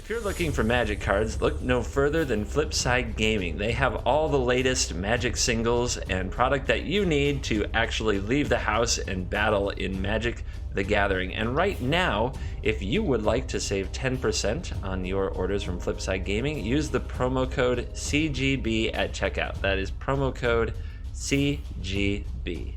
If you're looking for Magic cards, look no further than Flipside Gaming. They have all the latest Magic singles and product that you need to actually leave the house and battle in Magic the Gathering. And right now, if you would like to save 10% on your orders from Flipside Gaming, use the promo code CGB at checkout. That is promo code CGB.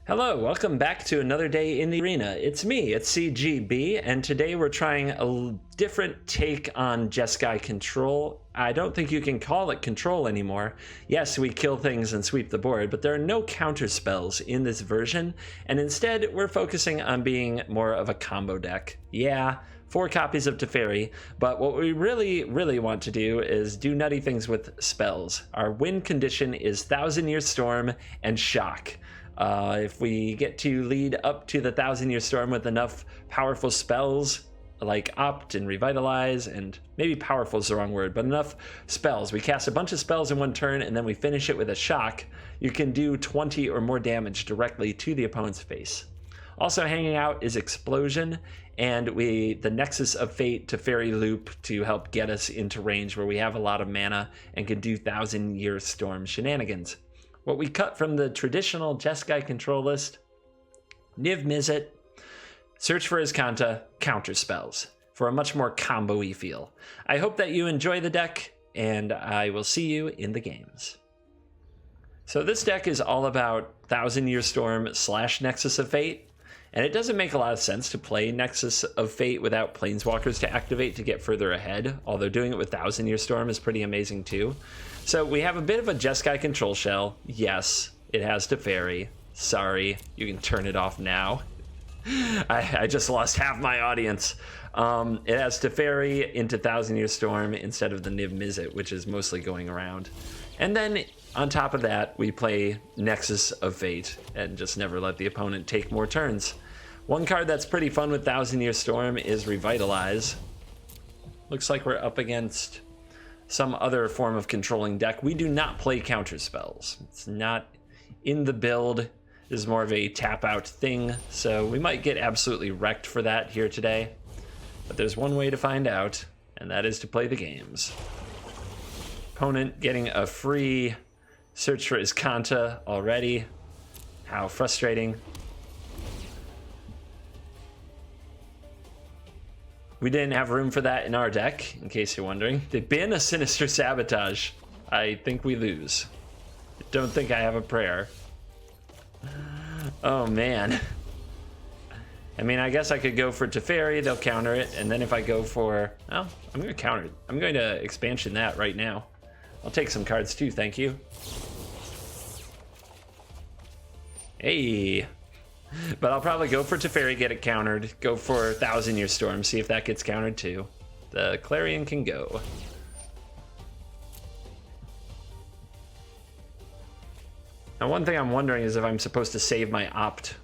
Hello, welcome back to another day in the arena. It's me, it's CGB, and today we're trying a different take on Jeskai control. I don't think you can call it control anymore. Yes, we kill things and sweep the board, but there are no counter spells in this version, and instead we're focusing on being more of a combo deck. Yeah, 4 copies of Teferi, but what we really want to do is do nutty things with spells. Our win condition is Thousand Year Storm and Shock. If we get to lead up to the Thousand Year Storm with enough powerful spells like Opt and Revitalize, and maybe powerful is the wrong word, but enough spells. We cast a bunch of spells in one turn and then we finish it with a Shock. You can do 20 or more damage directly to the opponent's face. Also hanging out is Explosion and the Nexus of Fate Teferi loop to help get us into range where we have a lot of mana and can do Thousand Year Storm shenanigans. What we cut from the traditional Jeskai control list: Niv Mizzet, Search for Azcanta, counter spells for a much more combo-y feel. I hope that you enjoy the deck, and I will see you in the games. So this deck is all about Thousand Year Storm / Nexus of Fate, and it doesn't make a lot of sense to play Nexus of Fate without Planeswalkers to activate to get further ahead, although doing it with Thousand Year Storm is pretty amazing too. So we have a bit of a Jeskai control shell. Yes, it has Teferi. Sorry, you can turn it off now. I just lost half my audience. It has Teferi into Thousand Year Storm instead of the Niv Mizzet, which is mostly going around. And then on top of that, we play Nexus of Fate and just never let the opponent take more turns. One card that's pretty fun with Thousand Year Storm is Revitalize. Looks like we're up against some other form of controlling deck. We do not play counter spells. It's not in the build. This is more of a tap out thing, so we might get absolutely wrecked for that here today. But there's one way to find out, and that is to play the games. Opponent getting a free Search for Azcanta already. How frustrating. We didn't have room for that in our deck, in case you're wondering. They ban a Sinister Sabotage. I think we lose. I don't think I have a prayer. Oh, man. I mean, I guess I could go for Teferi, they'll counter it, and then if I go for... well, I'm going to counter it. I'm going to expansion that right now. I'll take some cards too, thank you. Hey. But I'll probably go for Teferi, get it countered. Go for Thousand Year Storm, see if that gets countered too. The Clarion can go. Now, one thing I'm wondering is if I'm supposed to save my Opt.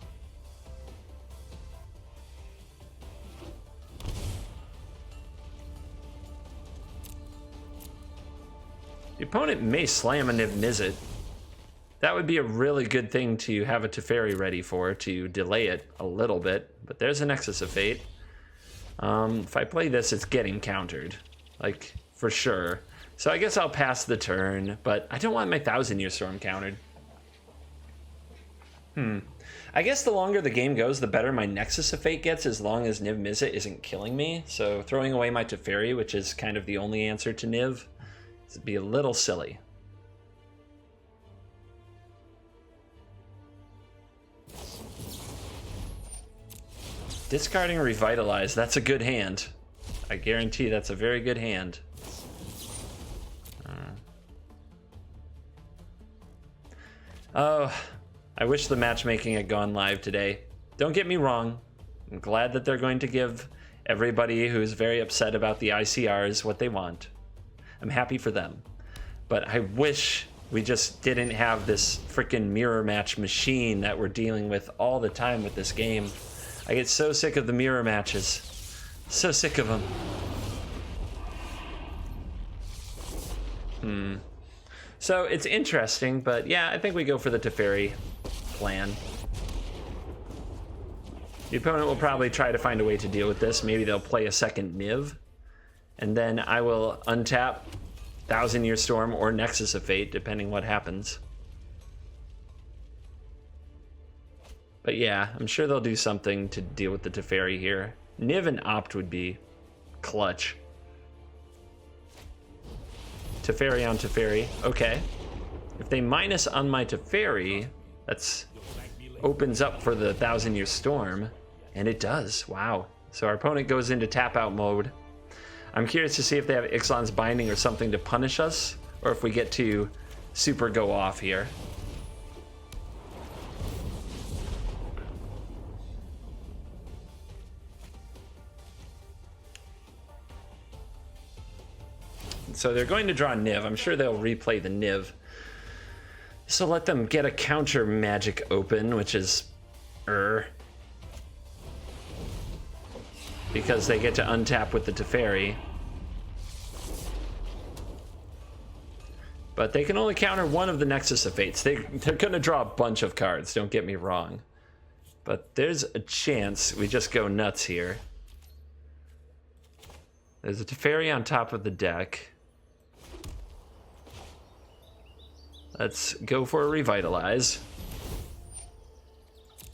The opponent may slam a Niv Mizzet. That would be a really good thing to have a Teferi ready for, to delay it a little bit. But there's a Nexus of Fate. If I play this, it's getting countered. Like, for sure. So I guess I'll pass the turn, but I don't want my Thousand Year Storm countered. I guess the longer the game goes, the better my Nexus of Fate gets, as long as Niv Mizzet isn't killing me. So throwing away my Teferi, which is kind of the only answer to Niv, would be a little silly. Discarding Revitalize, that's a good hand. I guarantee that's a very good hand. Oh, I wish the matchmaking had gone live today. Don't get me wrong. I'm glad that they're going to give everybody who's very upset about the ICRs what they want. I'm happy for them. But I wish we just didn't have this freaking mirror match machine that we're dealing with all the time with this game. I get so sick of the mirror matches. So sick of them. So it's interesting, but yeah, I think we go for the Teferi plan. The opponent will probably try to find a way to deal with this. Maybe they'll play a second Niv. And then I will untap Thousand Year Storm or Nexus of Fate, depending what happens. But yeah, I'm sure they'll do something to deal with the Teferi here. Niv and Opt would be clutch. Teferi on Teferi. Okay. If they minus on my Teferi, that's opens up for the Thousand Year Storm. And it does. Wow. So our opponent goes into tap out mode. I'm curious to see if they have Ixalan's Binding or something to punish us, or if we get to super go off here. So they're going to draw Niv. I'm sure they'll replay the Niv. So let them get a counter magic open, which is because they get to untap with the Teferi. But they can only counter one of the Nexus of Fates. They're going to draw a bunch of cards, don't get me wrong. But there's a chance we just go nuts here. There's a Teferi on top of the deck. Let's go for a Revitalize.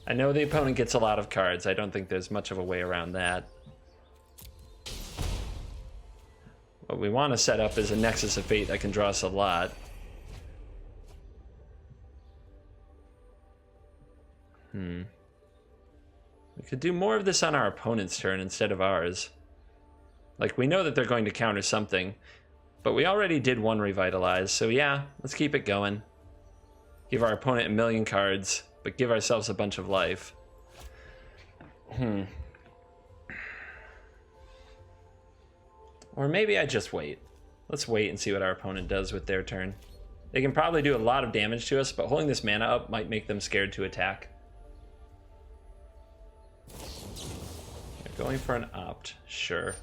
I know the opponent gets a lot of cards. I don't think there's much of a way around that. What we want to set up is a Nexus of Fate that can draw us a lot. We could do more of this on our opponent's turn instead of ours. Like, we know that they're going to counter something. But we already did one Revitalize, so yeah, let's keep it going. Give our opponent a million cards, but give ourselves a bunch of life. Or maybe I just wait. Let's wait and see what our opponent does with their turn. They can probably do a lot of damage to us, but holding this mana up might make them scared to attack. They're going for an Opt, sure.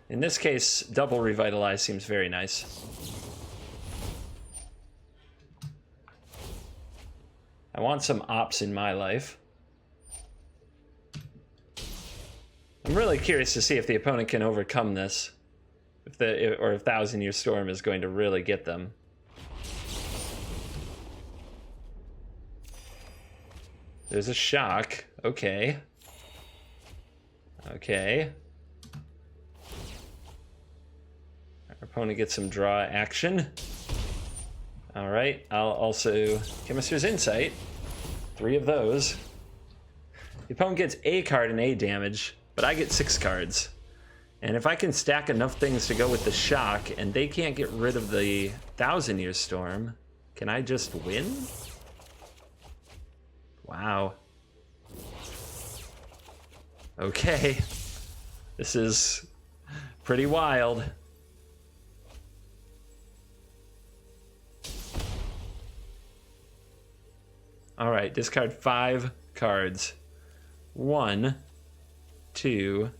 In this case, double Revitalize seems very nice. I want some Ops in my life. I'm really curious to see if the opponent can overcome this. Or if Thousand Year Storm is going to really get them. There's a shock. Okay. Okay. Our opponent gets some draw action. All right, I'll also Chemister's Insight. 3 of those. The opponent gets a card and a damage, but I get 6 cards. And if I can stack enough things to go with the shock, and they can't get rid of the Thousand Year Storm, can I just win? Wow. Okay. This is pretty wild. All right, discard 5 cards. 1, 2,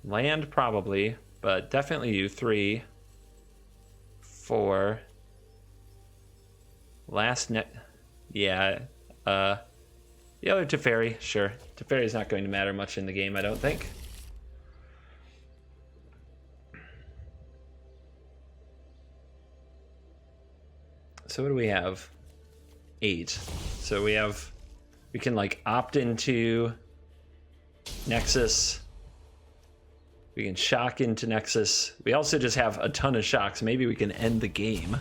land probably, but definitely you. 3, 4, last net. Yeah, the other Teferi, sure. Teferi's not going to matter much in the game, I don't think. So what do we have? 8. So we can like opt into Nexus. We can shock into Nexus. We also just have a ton of shocks. Maybe we can end the game.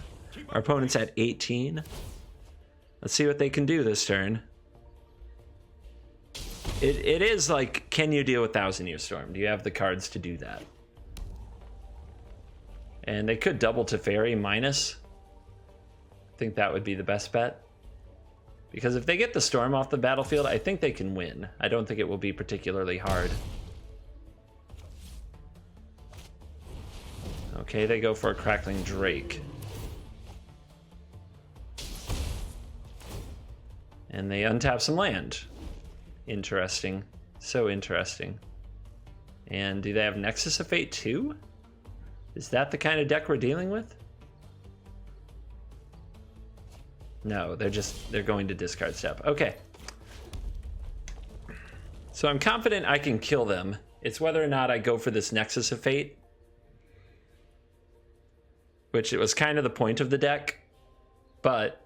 Our opponent's at 18. Let's see what they can do this turn. It is like, can you deal with Thousand Year Storm? Do you have the cards to do that? And they could double Teferi minus. I think that would be the best bet. Because if they get the Storm off the battlefield, I think they can win. I don't think it will be particularly hard. Okay, they go for a Crackling Drake. And they untap some land. Interesting. So interesting. And do they have Nexus of Fate too? Is that the kind of deck we're dealing with? No, they're going to discard step. Okay. So I'm confident I can kill them. It's whether or not I go for this Nexus of Fate, which it was kind of the point of the deck, but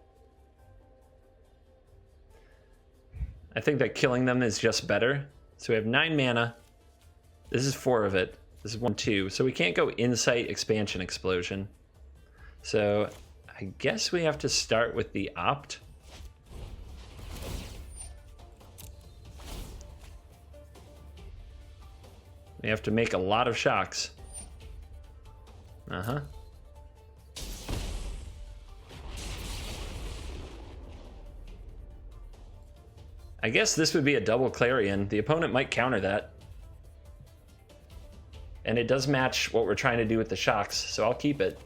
I think that killing them is just better. So we have 9 mana. This is 4 of it. This is 1, 2. So we can't go Insight, Expansion, Explosion. So I guess we have to start with the Opt. We have to make a lot of shocks. Uh-huh. I guess this would be a double Clarion. The opponent might counter that. And it does match what we're trying to do with the shocks, so I'll keep it.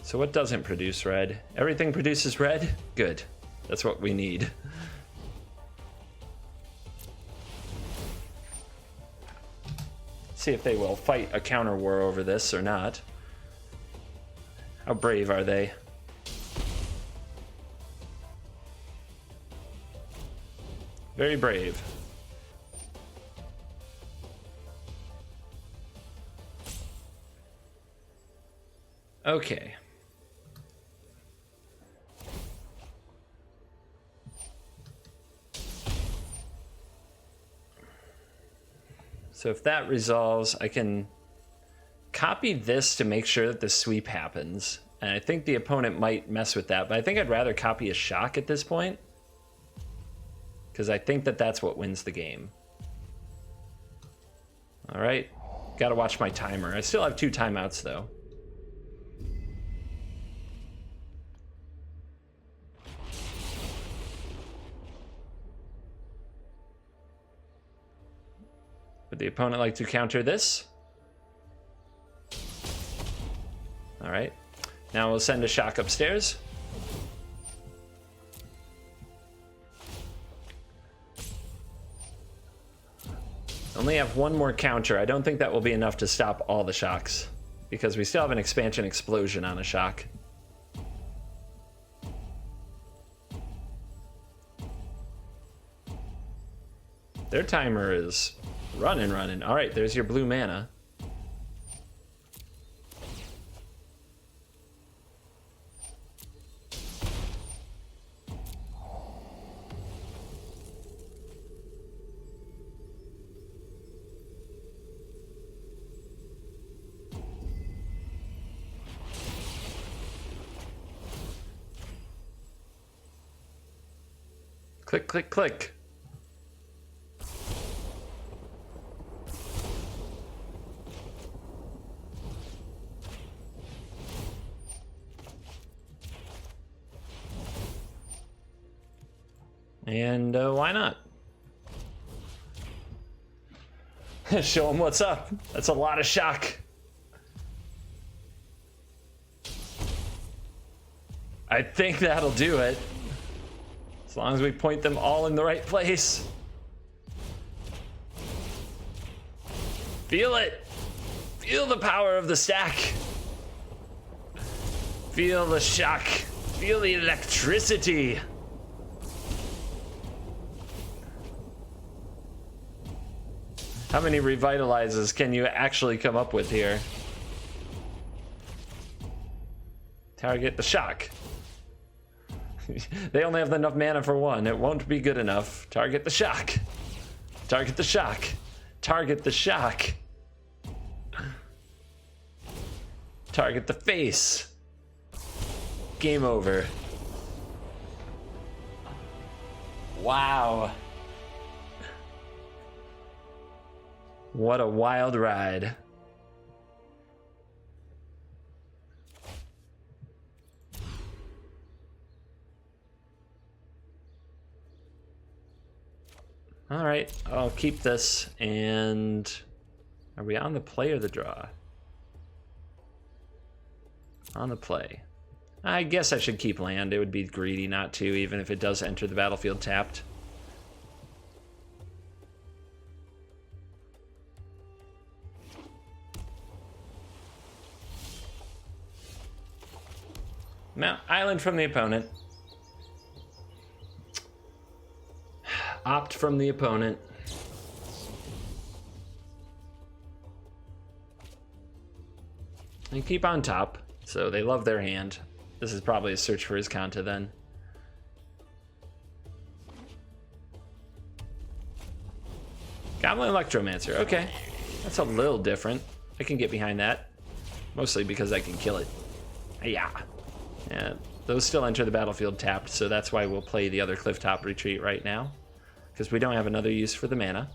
So what doesn't produce red? Everything produces red? Good. That's what we need. See if they will fight a counter war over this or not. How brave are they? Very brave. Okay. So if that resolves, I can copy this to make sure that the sweep happens. And I think the opponent might mess with that, but I think I'd rather copy a shock at this point, because I think that that's what wins the game. All right, gotta watch my timer. I still have 2 timeouts though. Would the opponent like to counter this? All right, now we'll send a shock upstairs. Only have 1 more counter. I don't think that will be enough to stop all the shocks, because we still have an expansion explosion on a shock. Their timer is running. All right, there's your blue mana. Click, click, click. And why not? Show them what's up. That's a lot of shock. I think that'll do it. As long as we point them all in the right place. Feel it. Feel the power of the stack. Feel the shock. Feel the electricity. How many revitalizes can you actually come up with here? Target the shock. They only have enough mana for 1. It won't be good enough. Target the shock. Target the shock. Target the shock. Target the face. Game over. Wow. What a wild ride. All right, I'll keep this. And are we on the play or the draw? On the play. I guess I should keep land. It would be greedy not to, even if it does enter the battlefield tapped. Mount Island from the opponent. Opt from the opponent. And keep on top. So they love their hand. This is probably a search for his Kanta then. Goblin Electromancer. Okay. That's a little different. I can get behind that. Mostly because I can kill it. Yeah. Yeah. Those still enter the battlefield tapped, so that's why we'll play the other Clifftop Retreat right now. Because we don't have another use for the mana.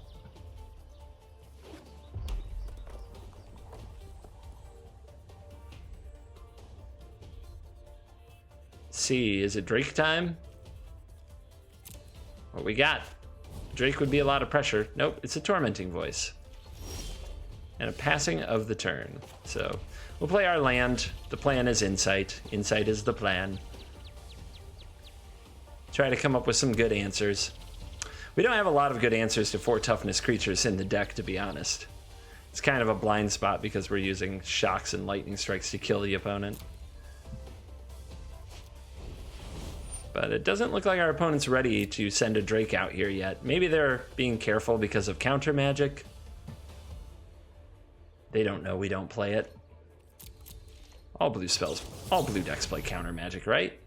See, is it Drake time? What we got? Drake would be a lot of pressure. Nope, it's a Tormenting Voice. And a passing of the turn. So we'll play our land. The plan is Insight. Insight is the plan. Try to come up with some good answers. We don't have a lot of good answers to 4 toughness creatures in the deck, to be honest. It's kind of a blind spot because we're using shocks and lightning strikes to kill the opponent. But it doesn't look like our opponent's ready to send a Drake out here yet. Maybe they're being careful because of counter magic. They don't know we don't play it. All blue spells, all blue decks play counter magic, right?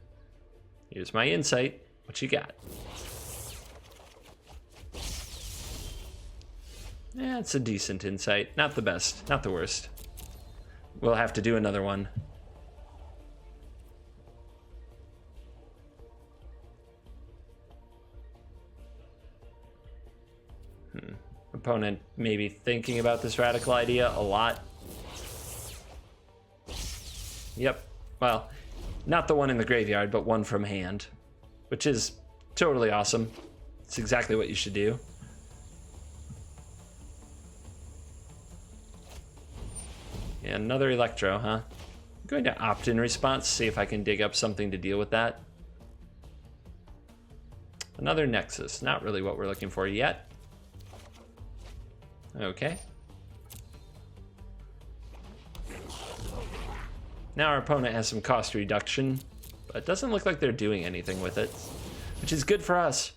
Here's my Insight. What you got? Yeah, it's a decent Insight. Not the best, not the worst. We'll have to do another one. Opponent maybe thinking about this radical idea a lot. Yep. Well, not the one in the graveyard, but one from hand, which is totally awesome. It's exactly what you should do. Yeah, another Electro, huh? I'm going to opt in response, see if I can dig up something to deal with that. Another Nexus, not really what we're looking for yet. Okay. Now our opponent has some cost reduction, but it doesn't look like they're doing anything with it, which is good for us.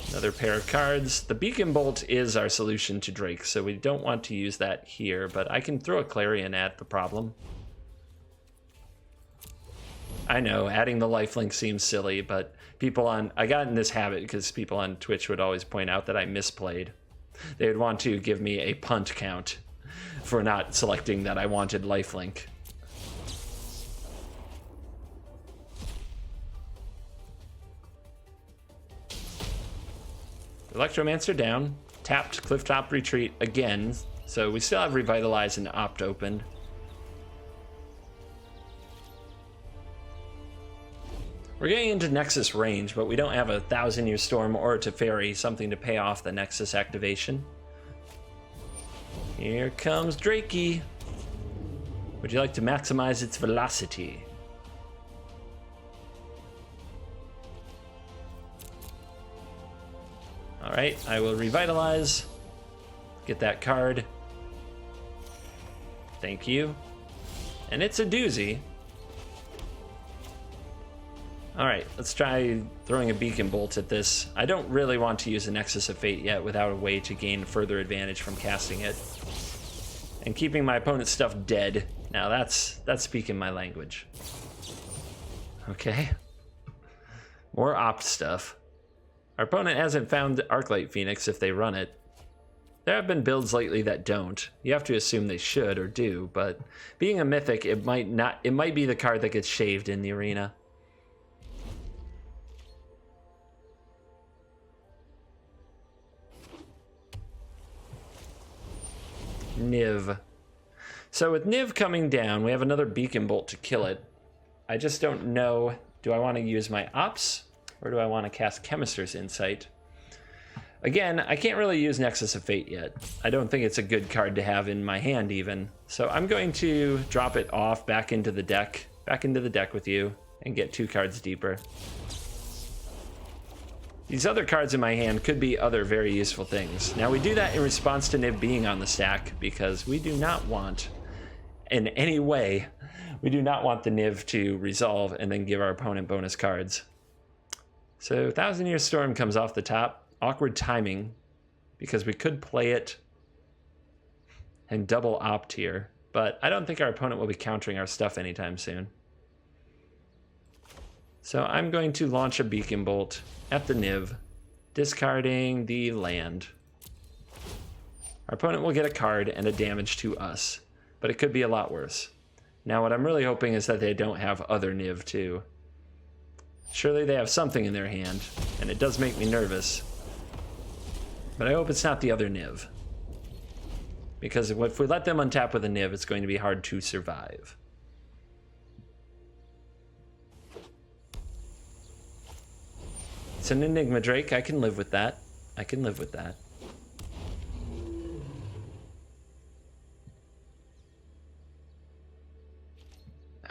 Another pair of cards. The Beacon Bolt is our solution to Drake, so we don't want to use that here, but I can throw a Clarion at the problem. I know, adding the lifelink seems silly, but I got in this habit because people on Twitch would always point out that I misplayed. They would want to give me a punt count for not selecting that I wanted lifelink. Electromancer down, tapped Clifftop Retreat again, so we still have Revitalize and Opt open. We're getting into Nexus range, but we don't have a 1,000-Year Storm or a Teferi, something to pay off the Nexus activation. Here comes Drakey. Would you like to maximize its velocity? All right, I will Revitalize. Get that card. Thank you. And it's a doozy. All right, let's try throwing a Beacon Bolt at this. I don't really want to use a Nexus of Fate yet without a way to gain further advantage from casting it. And keeping my opponent's stuff dead. Now that's speaking my language. Okay. More Opt stuff. Our opponent hasn't found Arclight Phoenix if they run it. There have been builds lately that don't. You have to assume they should or do, but being a mythic, it might be the card that gets shaved in the arena. Niv. So with Niv coming down, we have another Beacon Bolt to kill it. I just don't know, do I want to use my Ops or do I want to cast Chemister's Insight? Again, I can't really use Nexus of Fate yet. I don't think it's a good card to have in my hand even. So I'm going to drop it off back into the deck with you and get 2 cards deeper. These other cards in my hand could be other very useful things. Now we do that in response to Niv being on the stack because we do not want, in any way, we do not want the Niv to resolve and then give our opponent bonus cards. So Thousand Year Storm comes off the top. Awkward timing, because we could play it and double opt here, but I don't think our opponent will be countering our stuff anytime soon. So I'm going to launch a Beacon Bolt at the Niv, discarding the land. Our opponent will get a card and a damage to us, but it could be a lot worse. Now what I'm really hoping is that they don't have other Niv too. Surely they have something in their hand, and it does make me nervous. But I hope it's not the other Niv. Because if we let them untap with a Niv, it's going to be hard to survive. It's an Enigma Drake. I can live with that. I can live with that.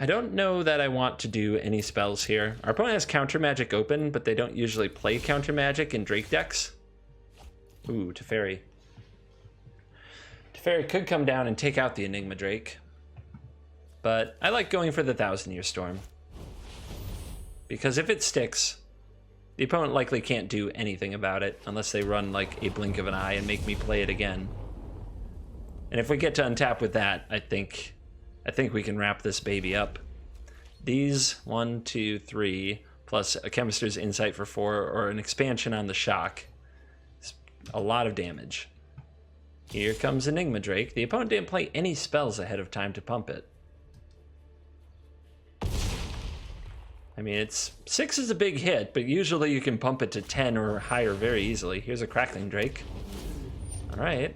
I don't know that I want to do any spells here. Our opponent has Counter Magic open, but they don't usually play Counter Magic in Drake decks. Ooh, Teferi. Teferi could come down and take out the Enigma Drake. But I like going for the Thousand Year Storm. Because if it sticks, the opponent likely can't do anything about it unless they run like a blink of an eye and make me play it again. And if we get to untap with that, I think we can wrap this baby up. These 1, 2, 3, plus a Chemister's Insight for 4 or an expansion on the Shock. It's a lot of damage. Here comes Enigma Drake. The opponent didn't play any spells ahead of time to pump it. I mean, 6 is a big hit, but usually you can pump it to 10 or higher very easily. Here's a Crackling Drake. All right.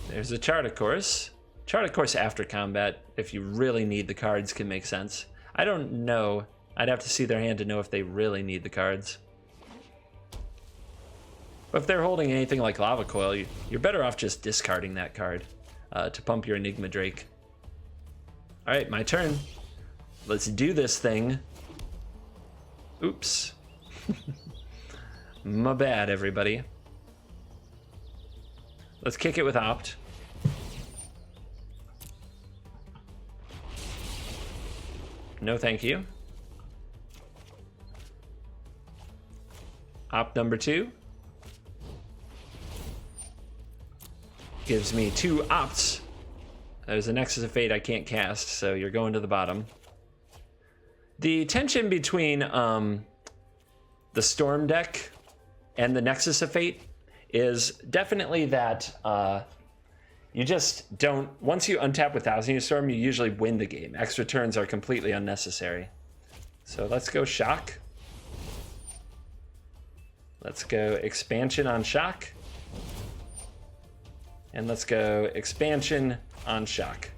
There's a Chart of Course. Chart of Course after combat, if you really need the cards, can make sense. I don't know. I'd have to see their hand to know if they really need the cards. But if they're holding anything like Lava Coil, you're better off just discarding that card to pump your Enigma Drake. All right, my turn. Let's do this thing. Oops. My bad, everybody. Let's kick it with Opt. No, thank you. Opt number 2. Gives me 2 opts. There's a Nexus of Fate I can't cast, so you're going to the bottom. The tension between the Storm deck and the Nexus of Fate is definitely that you just don't... Once you untap with Thousand Year Storm, you usually win the game. Extra turns are completely unnecessary. So let's go Shock. Let's go Expansion on Shock. And let's go Expansion on Shock.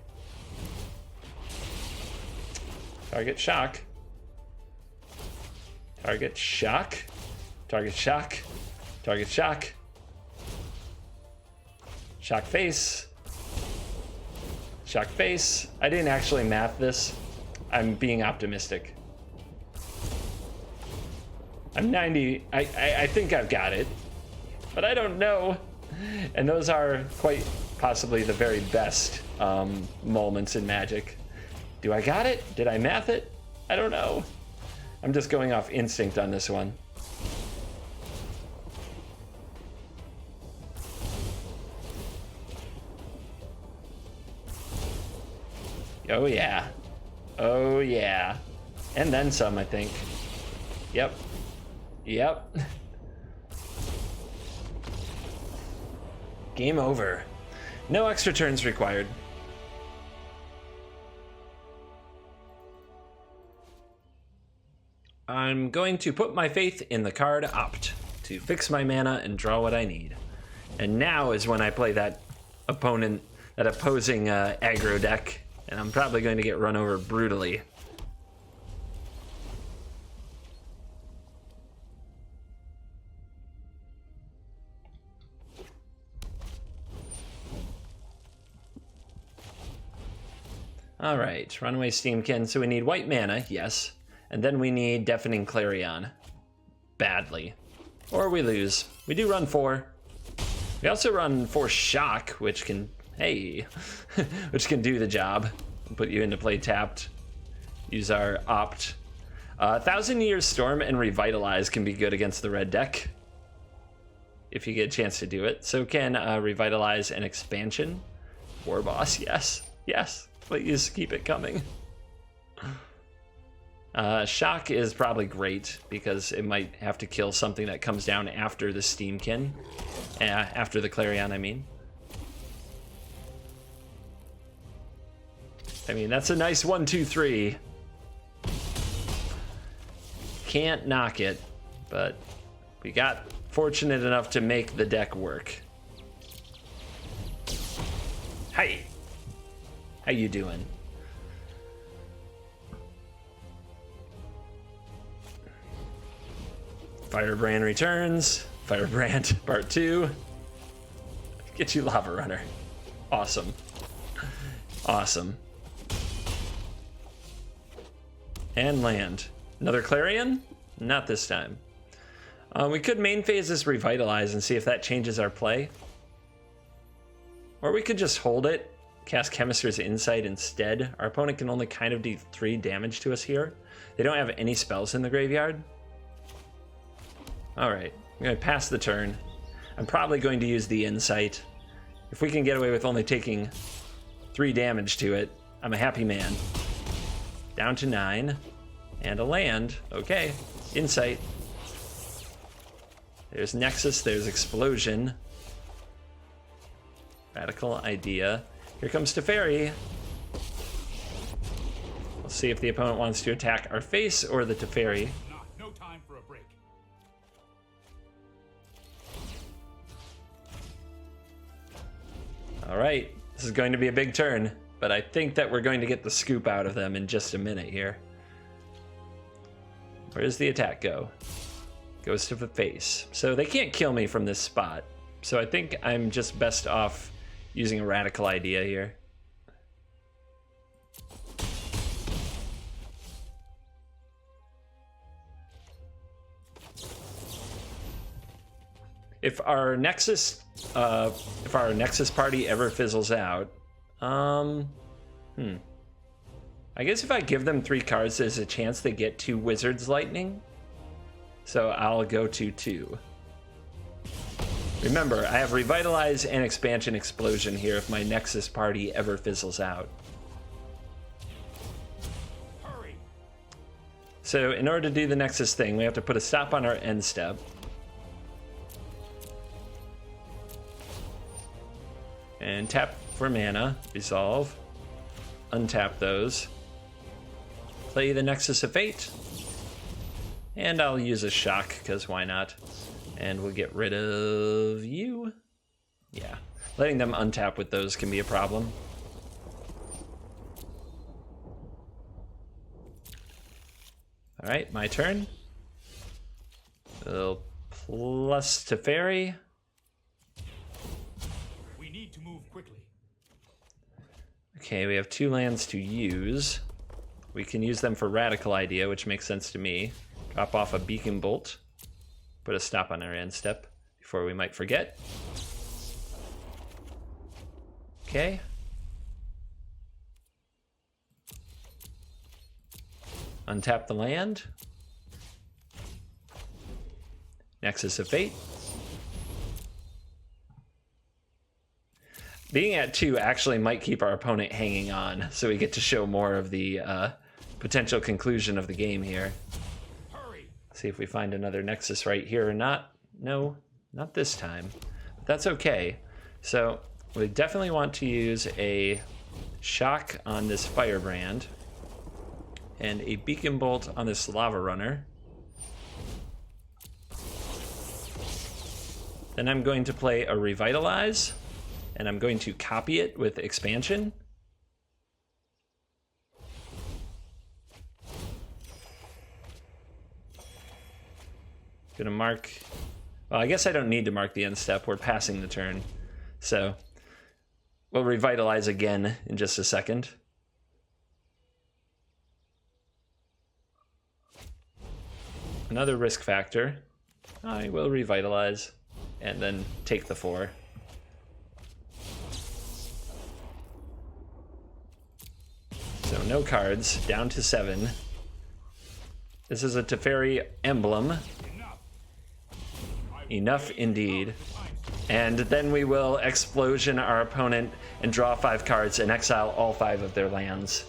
Target Shock. Target Shock. Target Shock. Target Shock. Shock Face. Shock Face. I didn't actually math this. I'm being optimistic. I'm 90. I think I've got it, but I don't know. And those are quite possibly the very best moments in Magic. Do I got it? Did I math it? I don't know. I'm just going off instinct on this one. Oh yeah. Oh yeah. And then some, I think. Yep. Yep. Game over. No extra turns required. I'm going to put my faith in the card Opt to fix my mana and draw what I need. And now is when I play that opposing aggro deck, and I'm probably going to get run over brutally. All right, Runaway Steamkin. So we need white mana, yes. And then we need Deafening Clarion. Badly. Or we lose. We do run 4. We also run 4 Shock, which can, hey, which can do the job. Put you into play tapped. Use our opt. 1,000 Year Storm and Revitalize can be good against the red deck, if you get a chance to do it. So can Revitalize and Expansion. War Boss, yes. Yes, please keep it coming. Shock is probably great because it might have to kill something that comes down after the Steamkin. After the Clarion, I mean. That's a nice 1, 2, 3. Can't knock it, but we got fortunate enough to make the deck work. Hi. How you doing? Firebrand returns. Firebrand part 2. Get you Lava Runner. Awesome. Awesome. And land. Another Clarion? Not this time. We could main phase this Revitalize and see if that changes our play. Or we could just hold it, cast Chemister's Insight instead. Our opponent can only kind of do 3 damage to us here. They don't have any spells in the graveyard. Alright, I'm going to pass the turn. I'm probably going to use the Insight. If we can get away with only taking 3 damage to it, I'm a happy man. Down to 9. And a land. Okay. Insight. There's Nexus. There's Explosion. Radical Idea. Here comes Teferi. We'll see if the opponent wants to attack our face or the Teferi. No time for a break. All right. This is going to be a big turn, but I think that we're going to get the scoop out of them in just a minute here. Where does the attack go? Goes to the face. So they can't kill me from this spot. So I think I'm just best off using a Radical Idea here. If our Nexus party ever fizzles out, I guess if I give them 3 cards, there's a chance they get 2 Wizard's Lightning. So I'll go to 2. Remember, I have Revitalize and Expansion Explosion here if my Nexus party ever fizzles out. Hurry. So in order to do the Nexus thing, we have to put a stop on our end step. And tap for mana, resolve, untap those. Play the Nexus of Fate. And I'll use a shock, because why not? And we'll get rid of you. Yeah, letting them untap with those can be a problem. All right, my turn. A little plus Teferi. We need to move quickly. Okay, we have 2 lands to use. We can use them for Radical Idea, which makes sense to me. Drop off a Beacon Bolt. Put a stop on our end step before we might forget. Okay. Untap the land. Nexus of Fate. Being at 2 actually might keep our opponent hanging on, so we get to show more of the potential conclusion of the game here. Hurry. See if we find another Nexus right here or not. No, not this time. But that's okay. So we definitely want to use a shock on this Firebrand and a Beacon Bolt on this Lava Runner. Then I'm going to play a Revitalize, and I'm going to copy it with Expansion. Gonna mark, well, I guess I don't need to mark the end step. We're passing the turn. So we'll Revitalize again in just a second. Another risk factor. I will Revitalize and then take the 4. no cards, down to 7. This is a Teferi emblem. Enough indeed. And then we will explosion our opponent and draw 5 cards and exile all 5 of their lands.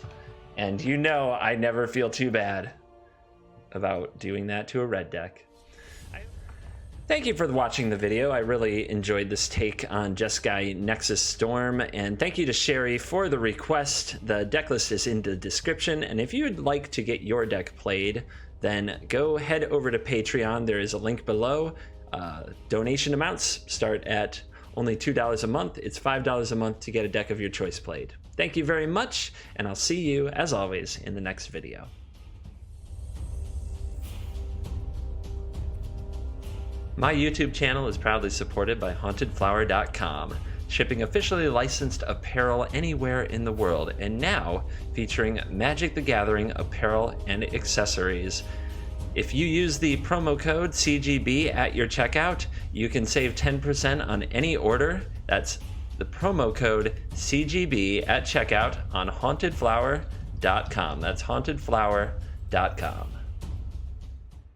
And you know I never feel too bad about doing that to a red deck. Thank you for watching the video. I really enjoyed this take on Jeskai Nexus Storm, and thank you to Sherry for the request. The deck list is in the description, and if you'd like to get your deck played, then go head over to Patreon. There is a link below. Donation amounts start at only $2 a month. It's $5 a month to get a deck of your choice played. Thank you very much, and I'll see you, as always, in the next video. My YouTube channel is proudly supported by HauntedFlower.com, shipping officially licensed apparel anywhere in the world, and now featuring Magic the Gathering apparel and accessories. If you use the promo code CGB at your checkout, you can save 10% on any order. That's the promo code CGB at checkout on HauntedFlower.com. That's HauntedFlower.com.